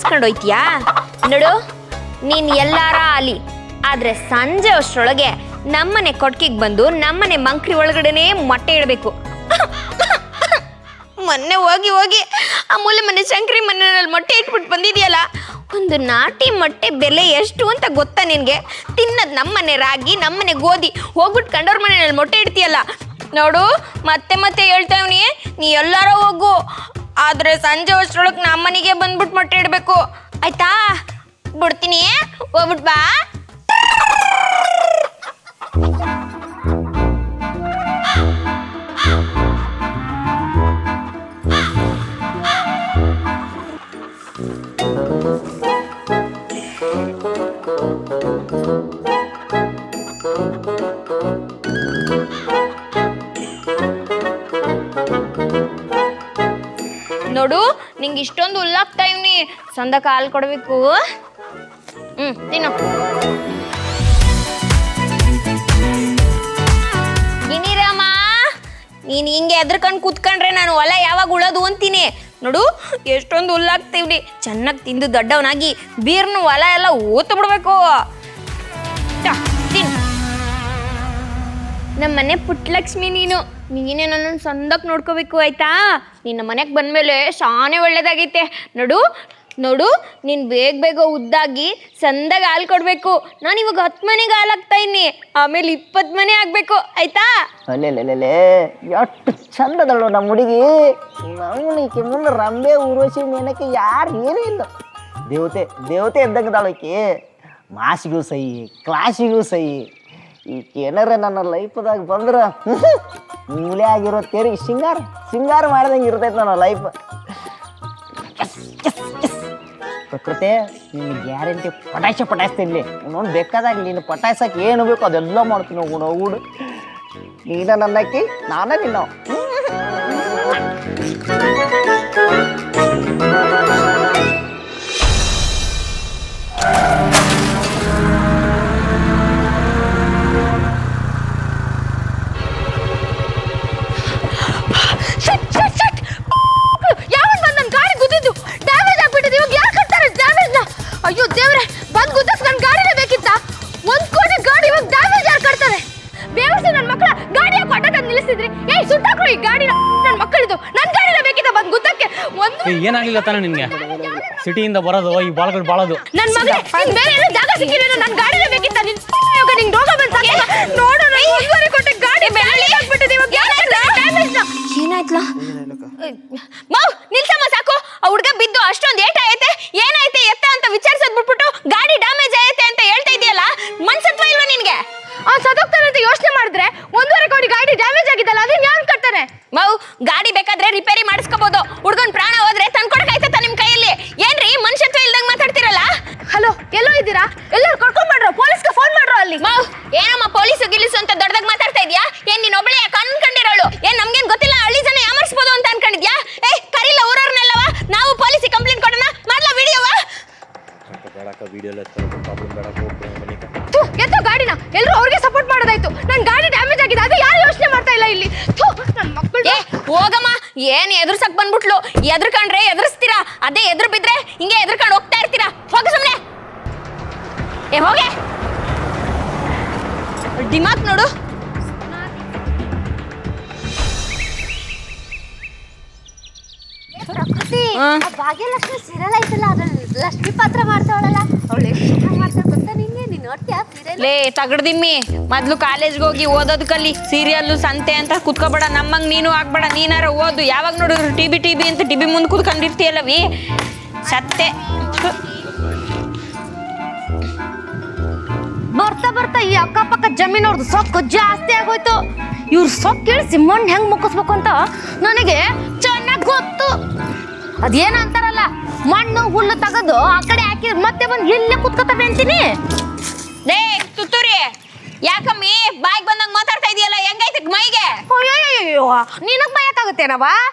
ಮಾಡ್ಕೊಂಡು ಹೋಯ್ತೀಯಾ? ನೋಡು, ನೀನ್ ಎಲ್ಲಾರ ಆಲಿ, ಆದ್ರೆ ಸಂಜೆ ಅಷ್ಟರೊಳಗೆ ನಮ್ಮನೆ ಕೊಟ್ಕಿಗೆ ಬಂದು ನಮ್ಮನೆ ಮಂಕ್ರಿ ಒಳಗಡೆನೆ ಮೊಟ್ಟೆ ಇಡಬೇಕು. ಮೊನ್ನೆ ಹೋಗಿ ಹೋಗಿ ಅಮೂಲ್ಯ ಮನೆ ಶಂಕರಿ ಮನೆಯಲ್ಲಿ ಮೊಟ್ಟೆ ಇಟ್ಬಿಟ್ಟು ಬಂದಿದ್ಯಲ್ಲ, ಒಂದು ನಾಟಿ ಮೊಟ್ಟೆ ಬೆಲೆ ಎಷ್ಟು ಅಂತ ಗೊತ್ತಾ ನಿನ್ಗೆ? ತಿನ್ನದ್ ನಮ್ಮನೆ ರಾಗಿ, ನಮ್ಮನೆ ಗೋಧಿ, ಹೋಗ್ಬಿಟ್ಟು ಕಂಡವ್ರ ಮನೆಯಲ್ಲಿ ಮೊಟ್ಟೆ ಇಡ್ತೀಯಲ್ಲ. ನೋಡು, ಮತ್ತೆ ಮತ್ತೆ ಹೇಳ್ತಾವ್ನಿ, ನೀ ಎಲ್ಲಾರ ಹೋಗು, ಆದ್ರೆ ಸಂಜೆ ಅಷ್ಟರೊಳಗೆ ನಮ್ಮನೆಗೆ ಬಂದ್ಬಿಟ್ಟು ಮೊಟ್ಟೆ ಇಡಬೇಕು, ಆಯ್ತಾ? ಬಿಡ್ತೀನಿ, ಹೋಗ್ಬಿಟ್ ಬಾ. ನೋಡು, ನಿಂಗೆ ಇಷ್ಟೊಂದು ಹುಲ್ಲಾಗ್ತಾ ಇವ್ನಿ, ಸಂದಕ ಹಾಲು ಕೊಡ್ಬೇಕು. ತಿನ್ನು. ಗಿನಿರಾಮ, ನೀನ್ ಹಿಂಗೆ ಎದ್ರಕಂಡು ಕೂತ್ಕೊಂಡ್ರೆ ನಾನು ಹೊಲ ಯಾವಾಗ ಉಳೋದು ಅಂತೀನಿ. ನೋಡು, ಎಷ್ಟೊಂದು ಹುಲ್ಲಾಗ್ತೀವ್ನಿ, ಚೆನ್ನಾಗಿ ತಿಂದು ದೊಡ್ಡವನಾಗಿ ಬೀರ್ನ ಹೊಲ ಎಲ್ಲ ಊತ ಬಿಡ್ಬೇಕು. ನಮ್ಮ ಮನೆ ಪುಟ್ಟಲಕ್ಷ್ಮಿ ನೀನೇ ನನ್ನನ್ನು ಸಂದಕ್ಕೆ ನೋಡ್ಕೋಬೇಕು, ಆಯ್ತಾ? ನಿನ್ನ ಮನೆಗೆ ಬಂದಮೇಲೆ ಶಾನೆ ಒಳ್ಳೇದಾಗೈತೆ. ನೋಡು, ನೀನು ಬೇಗ ಉದ್ದಾಗಿ ಸಂದಾಗ ಹಾಲು ಕೊಡಬೇಕು. ನಾನು ಇವಾಗ 10 ಮನೆಗೆ ಹಾಲು ಹಾಕ್ತಾ ಇದ್ದೀನಿ, ಆಮೇಲೆ 20 ಮನೆ ಆಗಬೇಕು, ಆಯ್ತಾ? ಅಲ್ಲೆಲ್ಲೆಲ್ಲೆ ಎಷ್ಟು ಚಂದದಳು ನಮ್ಮ ಹುಡುಗಿ. ನಮ್ಮನಿಕೆ ಮುಂದೆ ರಂಬೆ ಊರ್ವಶಿ ಮೇನಕ್ಕೆ ಯಾರು ಏನೂ ಇಲ್ಲ. ದೇವತೆ ಇದ್ದಂಗದಾಳಕಿ. ಮಾಸಿಗೂ ಸೈ, ಕ್ಲಾಸಿಗೂ ಸೈ. ಈಕೆ ಏನಾರ ನನ್ನ ಲೈಫ್ದಾಗ ಬಂದ್ರೆ ಮೂಲೆ ಆಗಿರೋ ತೇರಿ ಸಿಂಗಾರ ಮಾಡ್ದಂಗೆ ಇರ್ತೈತೆ ನನ್ನ ಲೈಫ್. ಪ್ರಕೃತಿ, ನೀನು ಗ್ಯಾರಂಟಿ ಪಟಾಯಿಸ್ತೀನಿ. ನೋಡಿ, ಬೇಕಾದಾಗ ನೀನು ಪಟಾಯಿಸಕ್ಕೆ ಏನು ಬೇಕು ಅದೆಲ್ಲ ಮಾಡ್ತೀನಿ. ಹೋಗುಡು, ನೀನ ನನ್ನಕ್ಕಿ, ನಾನೇ ನಿನ್ನ. ಅಯ್ಯೋ ದೇವ್ರೆ, ಬಂದ್ ಗುದ್ದಸ್ ನನ್ನ ಗಾಡಿನೇ ಬೇಕಿತ್ತ? 1 ಕೋಟಿ ಗಾಡಿ ಇವಾಗ ಡ್ಯಾಮೇಜ್ ಯಾರು ಕಟ್ತಾರೆ? ಬೇವರ್ಸಿ ನನ್ನ ಮಕ್ಕಳ ಗಾಡಿ ಯಾಕೆ ಅಡ್ಡ ನಿಲ್ಲಿಸಿದ್ರಿ? ಏಯ್, ಸುಟ್ಟಾಕ್ರು ಈ ಗಾಡಿನ. ನನ್ನ ಮಕ್ಕಳಿದು ನನ್ನ ಗಾಡಿನೇ ಬೇಕಿತ್ತ ಬಂದ್ ಗುದ್ದಕ್ಕೆ. ಏನಾಗ್ಲಿಲ್ಲ ತಾನೆ ನಿನ್ಗೆ? ಸಿಟಿಯಿಂದ ಬರೋದು, ಈ ಬಾಳಗಳು ಬಾಳೋದು. ನನ್ನ ಮಗನೇ, ನೀನ್ ಬೇರೆ ಎಲ್ಲ ಜಾಗ ಸಿಕ್ಕಿರೇನೋ, ನನ್ನ ಗಾಡಿನೇ ಬೇಕಿತ್ತ? ನಿಂಗೆ ರೋಗ ಬಂತ ನೋಡೋಣ. 1 ಕೋಟಿ ಗಾಡಿ ಬೆಳ್ಳಿ ಆಗ್ಬಿಟ್ಟಿದೆ. ಇವಾಗ ಏನಾಯ್ತಲ್ಲ? ಮಾವ್, ನಿಲ್ಸಮ್ಮ ಸಾಕು. ಆ ಹುಡ್ಗ ಬಿದ್ದು ಅಷ್ಟೊಂದು ಏಟ ಐತೆ, ಏನಾಯ್ತೆ ಎತ್ತ ಅಂತ ವಿಚಾರಿಸೋದ್ ಬಿಟ್ಬಿಟ್ಟು ಗಾಡಿ ಡ್ಯಾಮೇಜ್ ಐತೆ ಅಂತ ಹೇಳ್ತಾ ಇದೆಯಲ್ಲ, ಮನ್ಸತ್ವ ಇಲ್ವಾ ನಿನ್ಗೆ? ಸದೋಗ್ತಾನೆ ಅಂತ ಯೋಚನೆ ಮಾಡಿದ್ರೆ 1.5 ಕೋಟಿ ಗಾಡಿ ಡ್ಯಾಮೇಜ್ ಆಗಿದ್ದಲ್ಲ, ಅದನ್ನ ಯಾರು ಕಟ್ತಾರೆ? ಮಾವು, ಗಾಡಿ ಬೇಕಾದ್ರೆ ರಿಪೇರಿ ಮಾಡಿಸ್ಕೋಬಹುದು. ಹುಡ್ಗನ್ ಪ್ರಾಣ ಹೋದ್ರೆ ತಂದ್ಕೊಡಕಾಯ್ತತ್ತ ನಿಮ್ ಕೈಯಲ್ಲಿ? ಏನ್ರಿ ಮನುಷ್ಯತ್ವ ಇಲ್ದಂಗ್ ಮಾತಾಡ್ತಿರಲ್ಲ? ಹಲೋ, ಎಲ್ಲೋ ಇದ್ದೀರಾ? ಎಲ್ಲರೂ ಕರ್ಕೊಂಡ್ ಮಾಡ್ರೋ, ಪೊಲೀಸ್ಗೆ ಫೋನ್ ಮಾಡ್ರೋ. ಅಲ್ಲಿ ಮಾವ್, ಏನಮ್ಮ ಪೊಲೀಸ್ ಗಿಲೀಸ್ ಅಂತ ದೊಡ್ಡದಾಗ ಮಾತಾಡ್ತಾ ಇದ್ಯಾ? ಏನ್ ನೀನ್ ಒಬ್ಬಳೆ ಕಣ್ಕೊಂಡಿರೋಳು? ಏನ್ ನಮ್ಗೇನ್ ಗೊತ್ತಿಲ್ಲ ಹಳ್ಳಿ ಜನ ಯಾಮರ್ಸ್ಬೋದು ಅಂತ ಅನ್ಕೊಂಡಿದ್ಯಾ? ಕರೀಲ ಊರವ್ರನ್ನೆಲ್ಲವ, ನಾವು ಪೊಲೀಸಿಗೆ ಕಂಪ್ಲೇಂಟ್ ಕೊಡೋಣ. ಮಾಡ್ಲಾ ವಿಡಿಯೋವಾ? ಎತ್ತೋ ಗಾಡಿನ, ಎಲ್ಲರೂ ಅವ್ರಿಗೆ ಸಪೋರ್ಟ್ ಮಾಡೋದಾಯ್ತು. ನನ್ ಗಾಡಿ ಡ್ಯಾಮೇಜ್ ಆಗಿದೆ, ಅದು ಯಾರು ಯೋಚನೆ ಮಾಡ್ತಾ ಇಲ್ಲ ಇಲ್ಲಿ. ನನ್ ಮಕ್ಕಳು ಹೋಗಮ್ಮ, ಏನ್ ಎದುರ್ಸಕ್ ಬಂದ್ಬಿಟ್ಲು. ಎದ್ರಕಂಡ್ರೆ ಎದುರಿಸ್ತೀರಾ, ಅದೇ ಎದುರು ಬಿದ್ರೆ ಹಿಂಗೆ ಎದ್ರಕಂಡ್ ಹೋಗ್ತಾ ಇರ್ತೀರಾ. ಹೋಗ ಸುಮ್ನೆ, ಹೋಗೆ. ಡಿಮಾಕ್ ನೋಡು. ಪ್ರಕೃತಿ, ಭಾಗ್ಯಲಕ್ಷ್ಮಿ ಸೀರಿಯಲ್ ಐತಲ್ಲ, ಅದ್ರಲ್ಲಿ ಲಕ್ಷ್ಮಿ ಪಾತ್ರ ಮಾಡ್ತಾವಳಲ್ಲ, ಅವಳು ಎಷ್ಟು ಮಾಡ್ತಾಳ ಗೊತ್ತಾ ನಿಂಗೆ? ನೀನ್ ನೋಡ್ತೀಯಾ ಸೀರಿಯಲ್? ಲೇ ತಗಡ್ದಿಮ್ಮಿ, ಮೊದ್ಲು ಕಾಲೇಜ್ಗೆ ಹೋಗಿ ಓದೋದ್ ಕಲಿ. ಸೀರಿಯಲ್ಲು ಸಂತೆ ಅಂತ ಕುತ್ಕೋಬೇಡ. ನಮ್ಮಂಗ್ ನೀನು ಆಗ್ಬೇಡ. ನೀನಾರ ಓದು. ಯಾವಾಗ ನೋಡಿದ್ರು ಟಿಬಿ ಅಂತ ಟಿಬಿ ಮುಂದೆ ಕುತ್ಕೊಂಡಿರ್ತೀಯಲ್ಲವಿ, ಸತ್ತೆ. ಬರ್ತಾ ಈ ಅಕ್ಕಪಕ್ಕ ಜಮೀನವ್ರದ್ದು ಸೊಕ್ಕು ಜಾಸ್ತಿ ಆಗೋಯ್ತು. ಇವ್ರ ಸೊಕ್ಕು ಕೇಳಿಸಿ ಮಣ್ಣು ಹೆಂಗ್ ಮುಕ್ಕಿಸ್ಬೇಕು ಅಂತ ನನಗೆ ಚೆನ್ನಾಗಿ ಗೊತ್ತು. ಅದೇನ ಅಂತಾರಲ್ಲ, ಮಣ್ಣು ಹುಲ್ಲು ತೆಗೆದು ಆ ಕಡೆ ಹಾಕಿ ಮತ್ತೆ ಬಂದು ಇಲ್ಲೇ ಕುತ್ಕೋತವೆ ಅಂತೀನಿ. ಲೇ ತುತ್ತೂರಿ, ಯಾಕಮ್ಮಿ ಬಾಯಿಗೆ ಬಂದಂಗ್ ಮಾತಾಡ್ತಾ ಇದೆಯಲ್ಲ? ಹೆಂಗೈತೆ ಮೈಗೆ? ಅಯ್ಯೋ, ನಿನಗ್ ಬಯಕಾಗುತ್ತೇನವ?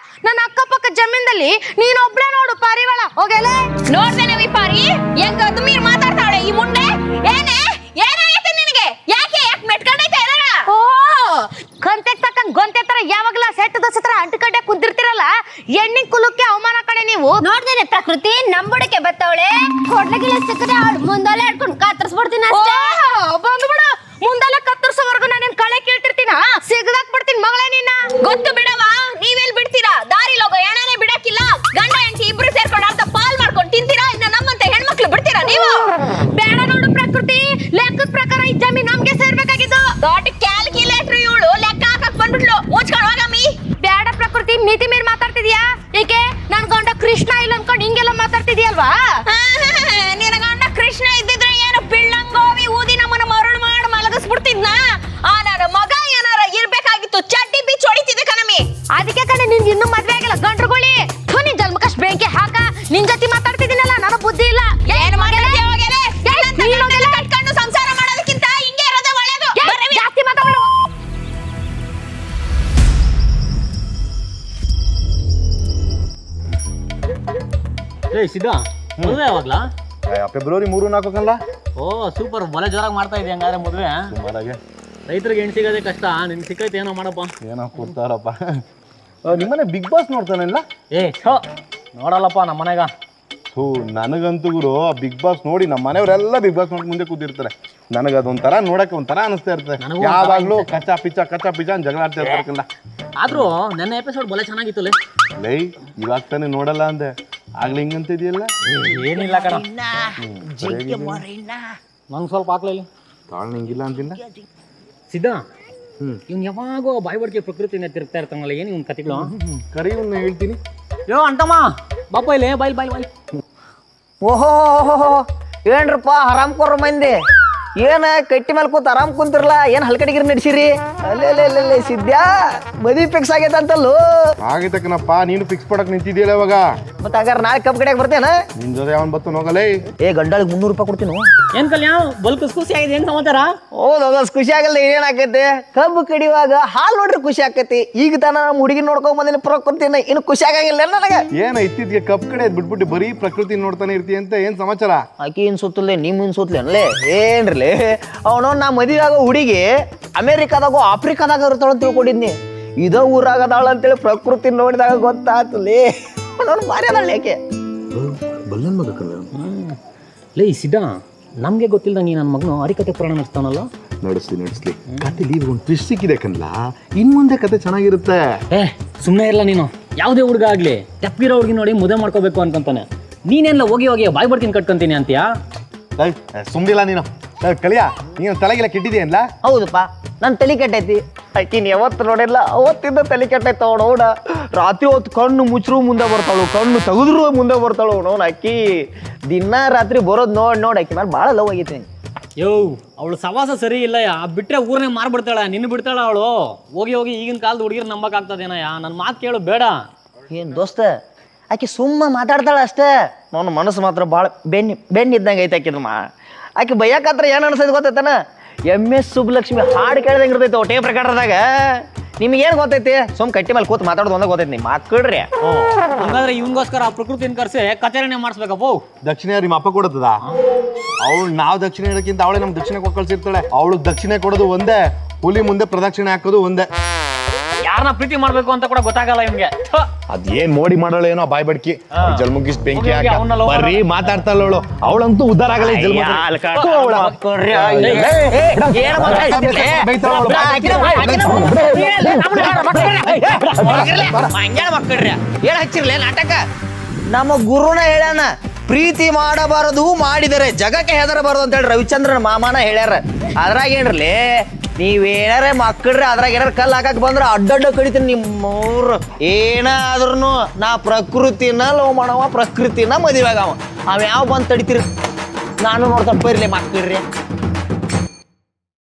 ನನ್ನ ಅಕ್ಕಪಕ್ಕ ಜಮೀನ್ದಲ್ಲಿ ನೀನೊಬ್ಳೆ ನೋಡು ಪಾರಿವಾಳ. ಹೋಗಲೇ ನೋಡ್ದೇನೆ ವಿಪಾರಿ, ಹೆಂಗ ಅದ್ಮೀರ್ ಮಾತಾಡ್ತಾವಳೆ ಈ ಮುಂಡೆ. ಏನಾಗೈತೆ ನಿನಗೆ? ಯಾಕೆ ಮೆಟ್ಕೊಂಡೈತೆ? ಓ, ಕಂತೆ ತಕ್ಕಂಗ್ ಗೊಂತೆ ತರ ಯಾವಾಗಲ ಸೆಟ್ ದೋಸೆ ತರ ಅಂಟುಕಡ್ಡೆ ಕುಂತಿರ್ತಿರಲ್ಲ, ಎಣ್ಣೆ ಕುಲಕ್ಕೆ ಅವಮಾನ ಕಡೆ ನೀವು. ನೋಡ್ದೇನೆ ಪ್ರಕೃತಿ ನಂಬುಡಕ್ಕೆ ಬತ್ತವಳೆ ಕೊಡ್ಲಗಿಲ್ಲ ಸಿಕ್ಕದೆ ಅವಳು ಮುಂದಲ್ಲೇ ಹಿಡ್ಕೊಂಡು ಕಾತರ್ಸ್ಬಿಡ್ತೀನಿ ಅಷ್ಟೇ. ಬಂದ್ಬಿಡ ಮುಂದೆಲ್ಲ ಕತ್ತರಿಸೋವರೆಗೂ ನಾನೇನ್ ಕಳೆ ಕೇಳ್ತಿರ್ತೀನ, ಸಿಗದಾಕ್ ಬಿಡ್ತೀನಿ ಮಗಳೇ ನಿನ್ನ. ಗೊತ್ತು ಬಿಡವ, ನೀವೆಲ್ ಬಿಡ್ತೀರಾ? ದಾರಿಲಿ ಹೋಗೋ ಎಣ್ಣನೆ ಬಿಡಕ್ಕಿಲ್ಲ. ಗಂಡ ಹೆಂಡತಿ ಇಬ್ರು ಸೇರ್ಕೊಂಡು ಅರ್ಧ ಪಾಲ್ ಮಾಡ್ಕೊಂಡು ತಿಂತೀರಾ. ಇನ್ನ ನಮ್ಮಂತ ಹೆಣ್ಮಕ್ಳು ಬಿಡ್ತೀರಾ ನೀವು? ಬೇಡ ನೋಡು ಪ್ರಕೃತಿ, ಲೆಕ್ಕದ ಪ್ರಕಾರ ಈ ಜಮೀನ್ ನಮ್ಗೆ ಸೇರ್ಬೇಕಾಗಿದ್ದು. ದೊಡ್ಡ ಕ್ಯಾಲ್ಕುಲೇಟರ್ ಇವಳು, ಲೆಕ್ಕ ಹಾಕಕ್ ಬಂದ್ಬಿಟ್ಲು. ಮುಚ್ಕೊಂಡು ಹೋಗಮ್ಮಿ. ಬೇಡ ಪ್ರಕೃತಿ, ಮಿತಿ ಮೀರಿ ಮಾತಾಡ್ತಿದ್ಯಾ. ಏಕೆ ನನ್ ಗಂಡ ಕೃಷ್ಣ ಇಲ್ಲ ಅನ್ಕೊಂಡು ಹಿಂಗೆಲ್ಲ ಮಾತಾಡ್ತಿದ್ಯಲ್ವಾ? ನಿನ್ನ ಗಂಡ ಕೃಷ್ಣ ಇದ್ದಿದ್ರೆ ಏನು ಪಿಳ್ಳಂಗೋವಿ ಊದಿ ನಮ್ಮನ್ನ ಮರಳು ಮಾಡಿ ಮಲಗಿಸ್ಬಿಡ್ತಿದ್ನ. ಆ ನನ್ನ ಮಗ ಏನಾರ ಇರ್ಬೇಕಾಗಿತ್ತು, ಚಡ್ಡಿ ಬಿಚ್ಚಿ ಹೊಡಿತಿದ್ದೆ ಕಣಮಿ. ಅದಕ್ಕೆ ಕಣೆ ನಿನ್ ಇನ್ನೂ ಮದ್ವೆ ಆಗಿಲ್ಲ ಗಂಡ್ರುಗೋಳಿ. ನಿನ್ ಜನ್ಮಕಷ್ಟು ಬೆಂಕಿ ಹಾಕ. ನಿನ್ ಜೊತೆ ಮಾತಾಡ್ತಿದ್ದೀನಲ್ಲ, ನನಗ್ ಬುದ್ಧಿ ಇಲ್ಲ. ಏನ್ ಮಾತಾಡ್ತೀಯ ಹೋಗೆಲೆ? ಕಟ್ಕೊಂಡು ಸಂಸಾರ ಮಾಡೋದಕ್ಕಿಂತ ಹಿಂಗೆ ಇರೋದೇ ಒಳ್ಳೇದು. ಬರ್ರಿ. ಜಾಸ್ತಿ ಮಾತಾಡೋ. ಏಯ್ ಸಿದ್ಧ, ಮದುವೆ ಯಾವಾಗ್ಲಾ? ಫೆಬ್ರವರಿ 3-4 ಕಲ್ಲ. ಓ ಸೂಪರ್, ಬಲೆ ಜೋರಾಗಿ ಮಾಡ್ತಾ ಇದೆಯಾ ಹಂಗಾರೆ ಮದುವೆ? ಸುಮಾರಾಗೆ ರೈತರಿಗೆ ಹೆಣ್ಣು ಸಿಗೋದೇ ಕಷ್ಟ, ನಿನ್ ಸಿಕ್ಕೈತೆ ಏನೋ ಮಾಡಪ್ಪ. ಏನೋ ಕೊಡ್ತಾರಪ್ಪ. ನಿಮ್ಮನೆ ಬಿಗ್ ಬಾಸ್ ನೋಡ್ತಾನಿಲ್ಲ? ಏ ಛೋ, ನೋಡಲ್ಲಪ್ಪ ನಮ್ಮ ಮನೆಗ. ಹೂ, ನನಗಂತೂ ಗುರು ಬಿಗ್ ಬಾಸ್ ನೋಡಿ ನಮ್ಮ ಮನೆಯವರೆಲ್ಲ ಬಿಗ್ ಬಾಸ್ ನೋಡಿ ಮುಂದೆ ಕೂತಿರ್ತಾರೆ. ನನಗದೊಂಥರ ನೋಡಕ್ಕೆ ಒಂಥರ ಅನಿಸ್ತಾ ಇರ್ತದೆ. ನನಗೂ ಯಾವಾಗಲೂ ಕಚ್ಚಾ ಪಿಚ್ಚ ಅಂತ ಜಗಳ ಆಡ್ತಾ ಇರ್ತಾರಲ್ಲ. ಆದ್ರೂ ನನ್ನ ಎಪಿಸೋಡ್ ಬಲೆ ಚೆನ್ನಾಗಿತ್ತು ಲೇ. ಲೈ, ಇವಾಗ ತಾನೇ ನೋಡಲ್ಲ ಅಂದೆ, ಆಗ್ಲಿ ಹಿಂಗಂತಿದ್ಯಲ್ಲ. ಏನಿಲ್ಲ ಕಣ, ನಂಗೆ ಸ್ವಲ್ಪ ಹಾಕ್ಲಿಲ್ಲ. ತಾಳು ನಿಂಗಿಲ್ಲ ಅಂತಿಲ್ಲ. ಸಿದ್ಧ, ಇವ್ನು ಯಾವಾಗೋ ಬಾಯಿ ಬಡ್ಕೆ ಪ್ರಕೃತಿನ ತಿರುಗ್ತಾ ಇರ್ತಾನಲ್ಲ, ಏನು ಇವ್ನ ಕತೆಗಳು? ಕರಿ ಇವ್ನ ಹೇಳ್ತೀನಿ. ಯೋ ಅಂತಮ್ಮ ಬಾಪ ಇಲ್ಲಿ, ಬಾಯ್ ಬಾಯ್ ಬಾಯ್. ಓಹೋ ಏನ್ರಪ್ಪ ಆರಾಮ್ ಮಂದಿ, ಏನ ಕಟ್ಟಿ ಮೇಲೆ ಕೂತ್ ಆರಾಮ್ ಕುಂತಿರ್ಲ, ಏನ್ ಹಲ್ಕಡಿಗಿರಿ ನಡ್ಸಿರಿ? ಅಲ್ಲೇ ಸಿದ್ಯಾ ಮದ್ವಿ ಫಿಕ್ಸ್ ಆಗೈತೆ ಅಂತಲ್ಲೂ. ಆಗೈತಕ್ಕನಪ್ಪ, ನೀನು ಫಿಕ್ಸ್ ಪಡಕ್ ನಿಂತಿದ್ಯಲ್ಲ ಇವಾಗ. ಮತ್ತ ಹಂಗಾರ ನಾಳೆ ಕಬ್ಬು ಕಡೆಗೆ ಬರ್ತೇನ? ನಿನ್ ಜೊತೆ ಅವನ್ ಬತ್ತು ಹೋಗಲೇ. ಏ ಗಂಡಳಿಗೆ 300 ರೂಪಾಯಿ ಕೊಡ್ತೀನಿ. ಏನ್ ಕಲ್ಯಾಣ ಬಲ್ ಖುಷಿ ಆಗಿದೆ, ಏನ್ ಸಮಾಚಾರ? ಹೌದು ಖುಷಿ ಆಗಲ್ಲ ಏನಾಕೈತಿ? ಕಬ್ಬು ಕಡಿಯುವಾಗ ಹಾಲು ನೋಡ್ರಿ ಖುಷಿ ಆಕೈತಿ. ಈಗ ತಾನ ನಮ್ಮ ಹುಡುಗಿ ನೋಡ್ಕೊಂಡ್ ಬಂದಿನ ಪ್ರಕೃತಿನ, ಇನ್ನು ಖುಷಿ ಆಗಂಗಿಲ್ಲ ನನಗೆ. ಏನ ಇತ್ತಿದ್ಗೆ ಕಪ್ ಕಡೆ ಬಿಟ್ಬಿಟ್ಟು ಬರೀ ಪ್ರಕೃತಿ ನೋಡ್ತಾನೆ ಇರ್ತಿ ಅಂತ ಏನ್ ಸಮಾಚಾರ? ಆಕಿ ಇನ್ ಸುತ್ತಲೇ ನಿಮ್ ಇನ್ ಸುತ್ತಲೇ ಅನ್ಲೇ ಏನ್ರಲೇ ಅವನು ನಾ ಮದುವೆ ಆಗೋ ಹುಡುಗಿ ಅಮೇರಿಕಾದಾಗೋ ಆಫ್ರಿಕಾದಾಗ ಇರ್ತಾಳ ಅಂತ ತಿಳ್ಕೊಂಡಿದ್ನಿ. ಇದ ಊರಾಗದಾಳ ಅಂತೇಳಿ ಪ್ರಕೃತಿ ನೋಡಿದಾಗ ಗೊತ್ತಾತಲೇ. ಅವನು ಭಾರಿ ಅದಾಳ ಯಾಕೆ ಬಲ್ಲನ್ ಮಗಕ್ಕಲ್ಲ. ಲೇ ಸಿದ್ಧ, ನಮ್ಗೆ ಗೊತ್ತಿಲ್ದಂಗೆ ನನ್ನ ಮಗನು ಹರಿಕತೆ ಪುರಾಣ ನಡೆಸ್ತಾನಲ್ಲ. ನಡೆಸ್ಲಿ ಕತೆಲಿ ಒಂದು ಟ್ವಿಸ್ಟ್ ಸಿಕ್ಕಿದೆ ಕಣ್ಲ. ಇನ್ ಮುಂದೆ ಕತೆ ಚೆನ್ನಾಗಿರುತ್ತೆ. ಏ ಸುಮ್ಮನೆ ಇರಲ್ಲ ನೀನು. ಯಾವುದೇ ಹುಡುಗ ಆಗ್ಲಿ ತೆಪ್ಪಿರೋ ಹುಡುಗಿ ನೋಡಿ ಮದುವೆ ಮಾಡ್ಕೋಬೇಕು ಅನ್ಕೊಂತಾನೆ. ನೀನೆಲ್ಲ ಹೋಗಿ ಬಾಯಿ ಬರ್ತೀನಿ ಕಟ್ಕೊಂತೀನಿ ಅಂತೀಯಾ? ಸುಮ್ನಿಲ್ಲ ನೀನು. ಕಲಿಯ, ನೀನು ತಲೆಗೆಲ್ಲ ಕೆಟ್ಟಿದೆಯಲ್ಲ? ಹೌದಪ್ಪ, ನನ್ನ ತಲೆ ಕೆಟ್ಟೈತಿ. ಆಕಿನ ಯಾವತ್ತು ನೋಡಿಲ್ಲ, ಅವತ್ತಿಂದ ತಲೆ ಕೆಟ್ಟೈತ ನೋಡ. ರಾತ್ರಿ ಹೊತ್ತು ಕಣ್ಣು ಮುಚ್ಚರು ಮುಂದೆ ಬರ್ತಾಳು, ಕಣ್ಣು ತೆಗೆದ್ರು ಮುಂದೆ ಬರ್ತಾಳು ನೋಡ್. ಆಕಿ ದಿನ ರಾತ್ರಿ ಬರೋದು ನೋಡಿ ಆಕಿ ಮೇಲೆ ಭಾಳ ಲವ್ ಆಗೈತಿ. ಯೋ, ಅವಳು ಸವಾಸ ಸರಿ ಇಲ್ಲ ಯಾ, ಬಿಟ್ರೆ ಊರನೇ ಮಾರ್ಬಿಡ್ತಾಳ, ನಿನ್ನ ಬಿಡ್ತಾಳ ಅವಳು. ಹೋಗಿ ಈಗಿನ ಕಾಲದ ಹುಡುಗಿರ್ ನಂಬಕ್ ಆಗ್ತದೇನಯ್ಯ? ನನ್ನ ಮಾತು ಕೇಳು ಬೇಡ. ಏನು ದೋಸ್ತ, ಆಕಿ ಸುಮ್ಮ ಮಾತಾಡ್ತಾಳ ಅಷ್ಟೇ. ನನ್ನ ಮನಸ್ಸು ಮಾತ್ರ ಭಾಳ ಬೆನ್ನಿದ್ದಂಗೆ ಐತೆ ಆಕಿದ. ಆಕೆ ಬೈಯಾಕತ್ರ ಏನು ಅನ್ಸೈತೆ ಗೊತ್ತೈತನ? MS ಸುಬ್ಬಲಕ್ಷ್ಮಿ ಹಾಡು ಕೇಳ್ದಂಗೆ ಇರ್ತೈತೆ ಟೇಪ್ ರೆಕಾರ್ಡರ್ದಾಗ. ನಿಮ್ಗೇನು ಗೊತ್ತೈತಿ? ಸುಮ್ ಕಟ್ಟಿ ಮೇಲೆ ಕೂತ್ ಮಾತಾಡೋದು ಒಂದೇ ಗೊತ್ತೈತಿ. ನಿಮ್ಮ ಮಕ್ಕಳ್ರಿ ಹಂಗಾದ್ರೆ ಇವಂಗೋಸ್ಕರ ಆ ಪ್ರಕೃತಿನ ಕರ್ಸಿ ಕಚೇರಿನೇ ಮಾಡಿಸ್ಬೇಕಪ್ಪ. ದಕ್ಷಿಣ ನಿಮ್ಮ ಅಪ್ಪ ಕೊಡುತ್ತದ? ಅವಳು ನಾವು ದಕ್ಷಿಣ ಇಡೋಕ್ಕಿಂತ ಅವಳೇ ನಮ್ಗೆ ದಕ್ಷಿಣ ಕೊಟ್ಟು ಕಳ್ಸಿರ್ತಾಳೆ. ಅವಳು ದಕ್ಷಿಣ ಕೊಡೋದು ಒಂದೇ, ಹುಲಿ ಮುಂದೆ ಪ್ರದಕ್ಷಿಣೆ ಹಾಕೋದು ಒಂದೇ. ಯಾರನ್ನ ಪ್ರೀತಿ ಮಾಡ್ಬೇಕು ಅಂತ ಕೂಡ ಗೊತ್ತಾಗಲ್ಲ ಇವ್ಗೆ. ಅದೇನ್ ನೋಡಿ ಮಾಡೋಳು ಏನೋ ಬಾಯ್ ಬಡ್ಕಿ ಜಲ್ಮುಗಿಸ್ ಬೆಂಕಿ ಹೋಗಿ ಹಾಕ ಅವ್ನಲ್ಲ ಬರ್ರಿ ಮಾತಾಡ್ತಾಳ ಅವಳು. ಅವಳಂತೂ ಉದ್ದಾರ ಆಗಲ್ಲ ಈ ಜನ್ಮ. ಏನ್ ಹಚ್ಚಿರ್ಲೇ ನಾಟಕ? ನಮ್ಮ ಗುರುನ ಹೇಳ್ಯಾನ, ಪ್ರೀತಿ ಮಾಡಬಾರದು, ಮಾಡಿದರೆ ಜಗಕ್ಕೆ ಹೆದರಬಾರದು ಅಂತ ಹೇಳಿ ರವಿಚಂದ್ರನ್ ಮಾಮನ ಹೇಳ್ಯಾರ. ಅದ್ರಾಗ ಏನ್ರಲಿ ನೀವೇನಾರ ಮಕ್ಕಳ್ರಿ ಅದ್ರಾಗ ಏನಾರ ಕಲ್ಲು ಹಾಕಕ್ ಬಂದ್ರ ಅಡ್ಡಡ್ಡ ಕಡಿತೀನಿ ನಿಮ್ಮವ್ರು. ಏನಾದ್ರೂ ನಾ ಪ್ರಕೃತಿನ ಲವ್ ಮಾಡವ, ಪ್ರಕೃತಿನ ಮದುವೆ ಆಗವ. ಅವ ಯಾವ ಬಂದು ತಡಿತೀರಿ? ನಾನು ನೋಡ್ತಾ ಬೈರ್ಲಿ ಮಕ್ಕಳ್ರಿ.